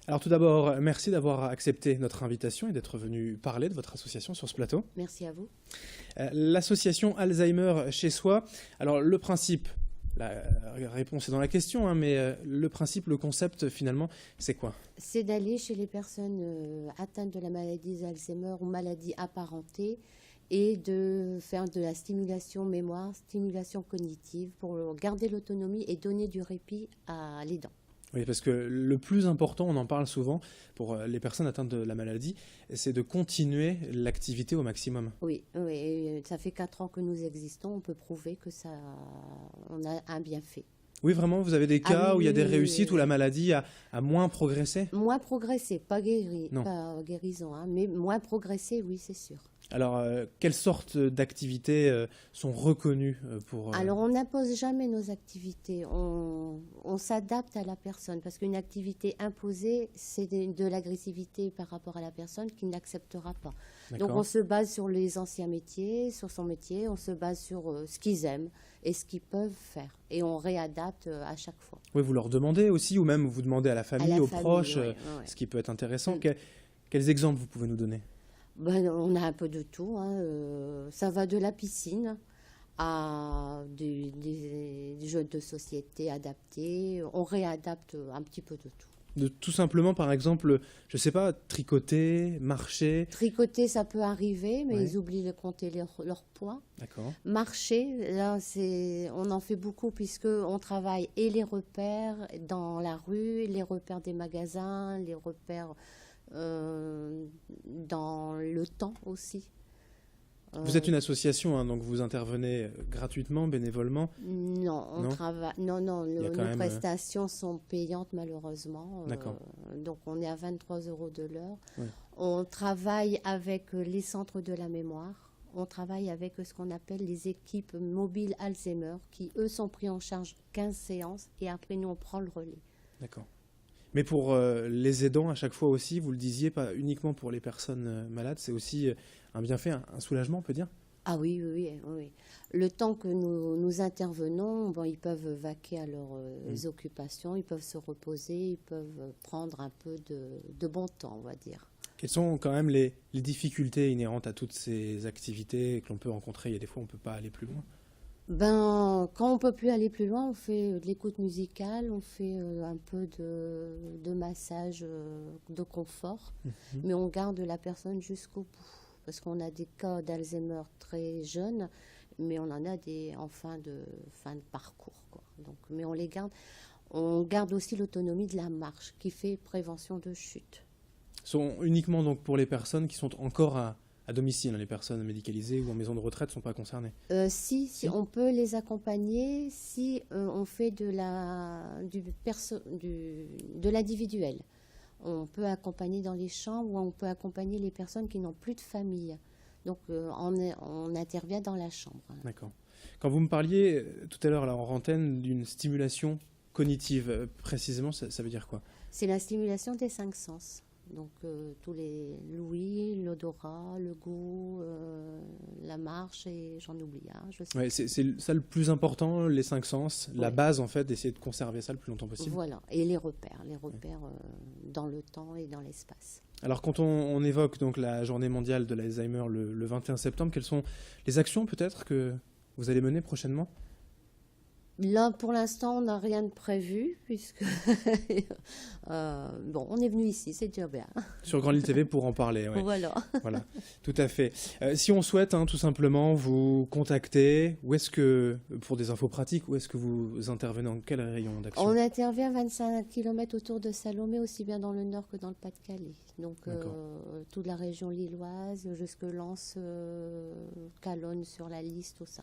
Alors tout d'abord, merci d'avoir accepté notre invitation et d'être venu parler de votre association sur ce plateau. Merci à vous. L'association Alzheimer chez soi, alors le principe, la réponse est dans la question, hein, mais le principe, le concept finalement, c'est quoi? C'est d'aller chez les personnes atteintes de la maladie d'Alzheimer ou maladies apparentées et de faire de la stimulation mémoire, stimulation cognitive pour garder l'autonomie et donner du répit à l'aidant. Oui, parce que le plus important, on en parle souvent, pour les personnes atteintes de la maladie, c'est de continuer l'activité au maximum. Oui, oui, et ça fait 4 ans que nous existons, on peut prouver que ça, on a un bienfait. Oui, vraiment, vous avez des Ah cas oui, où il y a oui, des oui, réussites, oui, où la oui. maladie a moins progressé? Moins progressé, pas guéri, Non. pas guérison, hein, mais moins progressé, oui, c'est sûr. Alors, quelles sortes d'activités sont reconnues pour... Alors, on n'impose jamais nos activités, on s'adapte à la personne, parce qu'une activité imposée, c'est de l'agressivité par rapport à la personne qui n'acceptera pas. Donc, D'accord. on se base sur les anciens métiers, sur son métier, on se base sur ce qu'ils aiment et ce qu'ils peuvent faire, et on réadapte à chaque fois. Oui, vous leur demandez aussi, ou même vous demandez à la famille, aux famille, proches, ouais, ouais. ce qui peut être intéressant. Mm. Quels exemples vous pouvez nous donner? Ben, on a un peu de tout, hein, ça va de la piscine à des jeux de société adaptés. On réadapte un petit peu de tout. De tout simplement, par exemple, je sais pas, tricoter, marcher. Tricoter, ça peut arriver, mais Ouais. ils oublient de compter leur poids. D'accord. Marcher, là, on en fait beaucoup puisque on travaille et les repères dans la rue, les repères des magasins, les repères dans le temps aussi. Vous êtes une association, hein, donc vous intervenez gratuitement, bénévolement. Non, on Non. travaille. Non, non, Il y a quand nos même, prestations sont payantes malheureusement. D'accord. Donc on est à 23 € de l'heure. Ouais. On travaille avec les centres de la mémoire. On travaille avec ce qu'on appelle les équipes mobiles Alzheimer, qui eux sont pris en charge 15 séances et après nous on prend le relais. D'accord. Mais pour les aidants, à chaque fois aussi, vous le disiez, pas uniquement pour les personnes malades, c'est aussi un bienfait, un soulagement, on peut dire? Ah oui, oui, oui, oui. Le temps que nous intervenons, bon, ils peuvent vaquer à leurs occupations, ils peuvent se reposer, ils peuvent prendre un peu de bon temps, on va dire. Quelles sont quand même les difficultés inhérentes à toutes ces activités que l'on peut rencontrer? Il y a des fois, on ne peut pas aller plus loin. Ben, quand on peut plus aller plus loin, on fait de l'écoute musicale, on fait un peu de massage de confort, Mhm. mais on garde la personne jusqu'au bout. Parce qu'on a des cas d'Alzheimer très jeunes, mais on en a des en fin de parcours, quoi. Donc, mais on les garde. On garde aussi l'autonomie de la marche, qui fait prévention de chute. Sont uniquement donc pour les personnes qui sont encore à domicile, hein, les personnes médicalisées ou en maison de retraite ne sont pas concernées. Si on peut les accompagner, si on fait de l'individuel. On peut accompagner dans les chambres ou on peut accompagner les personnes qui n'ont plus de famille. Donc on intervient dans la chambre. D'accord. Quand vous me parliez tout à l'heure là, en antenne d'une stimulation cognitive, précisément, ça veut dire quoi? C'est la stimulation des 5 sens. Donc tous l'ouïe, l'odorat, le goût, la marche et j'en oublie un. Je sais. Ouais, c'est ça le plus important, les 5 sens, la Ouais. base en fait, d'essayer de conserver ça le plus longtemps possible. Voilà, et les repères dans le temps et dans l'espace. Alors quand on évoque donc la journée mondiale de l'Alzheimer le 21 septembre, quelles sont les actions peut-être que vous allez mener prochainement? Là, pour l'instant, on n'a rien de prévu, puisque bon, on est venu ici, c'est déjà bien. Sur Grand Lille TV pour en parler, ouais. Voilà. Voilà, tout à fait. Si on souhaite tout simplement vous contacter, où est-ce que, pour des infos pratiques, où est-ce que vous intervenez, dans quel rayon d'action? On intervient 25 km autour de Salomé, aussi bien dans le nord que dans le Pas-de-Calais. Donc, D'accord. toute la région lilloise, jusque Lens, Calonne sur la liste, tout ça.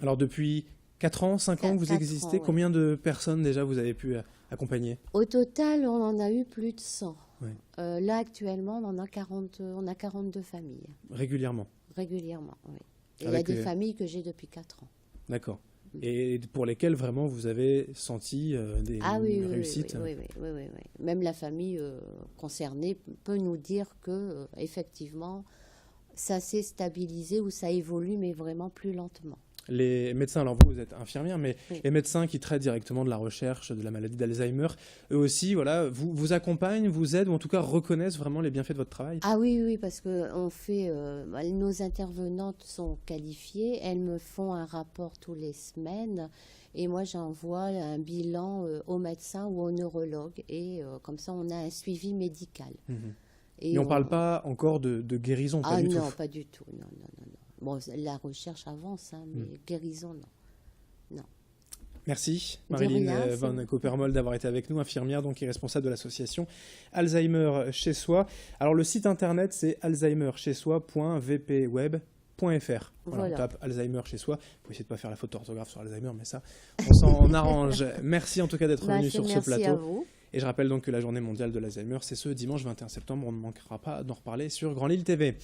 Alors depuis 4 ans, 5 ans que vous 4 existez, ans, ouais. combien de personnes déjà vous avez pu accompagner? Au total, on en a eu plus de 100. Ouais. Là, actuellement, on a 42 familles, Régulièrement? régulièrement. Oui. Et il y a Avec des familles que j'ai depuis 4 ans. D'accord. Et pour lesquelles vraiment vous avez senti Ah oui, une oui, réussite? oui, oui, oui, oui, oui. Même la famille concernée peut nous dire que, effectivement, ça s'est stabilisé ou ça évolue, mais vraiment plus lentement. les médecins, alors vous êtes infirmière, mais Oui. les médecins qui traitent directement de la recherche de la maladie d'Alzheimer, eux aussi, voilà, vous accompagnent, vous aident, ou en tout cas reconnaissent vraiment les bienfaits de votre travail? Ah oui, oui, parce que nos intervenantes sont qualifiées, elles me font un rapport tous les semaines et moi j'envoie un bilan au médecin ou au neurologue et comme ça on a un suivi médical. Mhm. Et Mais on ne parle pas encore de guérison, pas Ah du tout. non, pas du tout, non, non, non, non. Bon, la recherche avance, hein, mais guérison, non. Non. Merci De Marilyn rien, Van Coppermold d'avoir été avec nous, infirmière donc et responsable de l'association Alzheimer chez soi. Alors le site internet c'est alzheimerchezsoi.vpweb.fr. Voilà, Voilà. on tape Alzheimer chez soi. Vous pouvez essayer de pas faire la faute d'orthographe sur Alzheimer, mais ça, on s'en arrange. Merci en tout cas d'être Bah, venu sur ce merci à plateau. vous. Et je rappelle donc que la journée mondiale de l'Alzheimer, c'est ce dimanche 21 septembre. On ne manquera pas d'en reparler sur Grand Lille TV.